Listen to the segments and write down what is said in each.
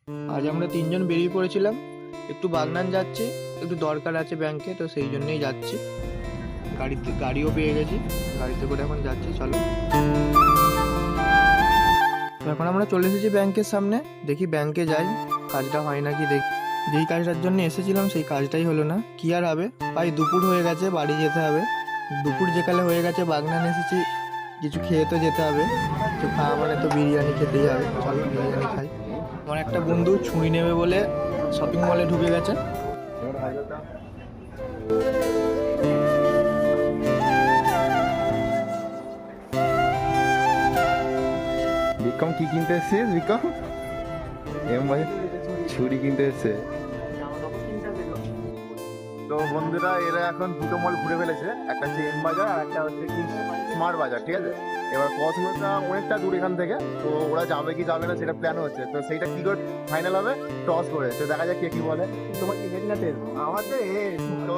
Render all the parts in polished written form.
আজ আমরা তিনজন বেরিয়ে পড়েছিলাম, একটু বাগনান যাচ্ছি, একটু দরকার আছে ব্যাংকে, তো সেই জন্যই যাচ্ছি। গাড়িও পেয়ে গেছি, গাড়িতে করে এখন যাচ্ছি। চলো, তো এখন আমরা চলে এসেছি ব্যাংকের সামনে। দেখি ব্যাংকে যাই, কাজটা হয় নাকি দেখি। যেই কাজটার জন্য এসেছিলাম সেই কাজটাই হলো না, কি আর হবে। ভাই দুপুর হয়ে গেছে, বাড়ি যেতে হবে। দুপুর যেকালে হয়ে গেছে, বাগনান এসেছি, কিছু খেয়ে তো যেতে হবে। তো খাওয়া মানে তো বিরিয়ানি খেতেই হবে। চলো বিরিয়ানি খাই। আমার একটা বন্ধু ছুঁই নেবে বলে শপিং মলে ঢুকে গেছে। বিক্রম কি কিনতে এসছিস? বিক্রম ভাই ছুরি কিনতে এসছে। তো বন্ধুরা, এরা এখন দুটো মল ঘুরে ফেলেছে, একটা হচ্ছে এম বাজার আর একটা হচ্ছে কি স্মার্ট বাজার, ঠিক আছে। এবার পথটা অনেকটা দূর এখান থেকে, তো ওরা যাবে কি যাবে না সেটা প্ল্যান হচ্ছে। তো সেইটা কি করে ফাইনাল হবে, টস করে, তো দেখা যাক কে কি বলে। তোমার কি হেড না টেল? আমার তো হেড। তো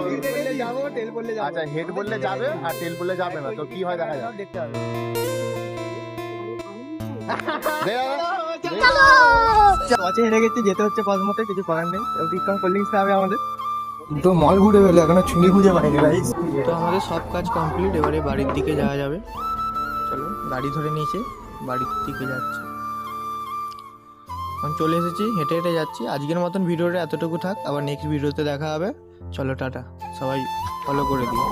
যাবো, টেল বললে যাবো। আচ্ছা, হেড বললে যাবে আর টেল বললে যাবে না, তো কি হয় দেখা যাক, দেখতে হবে। হেরে গেছি, যেতে হচ্ছে কসমোতে, কিছু করার নেই। বিক্রম কোল্ড ড্রিঙ্কস খাবে আমাদের। তো মল ঘুরে ফেলে, এখনো ছুরি খুঁজে পাইনি ভাই। তো আমাদের সব কাজ কমপ্লিট, এবারে বাড়ির দিকে যাওয়া যাবে। চলো, গাড়ি ধরে নিয়েছে, বাড়ির দিকে যাচ্ছে। এখন চলে এসেছি, হেঁটে হেঁটে যাচ্ছি। আজকের মতন ভিডিওটা এতটুকু থাক, আবার নেক্সট ভিডিওতে দেখা হবে। চলো টাটা, সবাই ফলো করে দিও।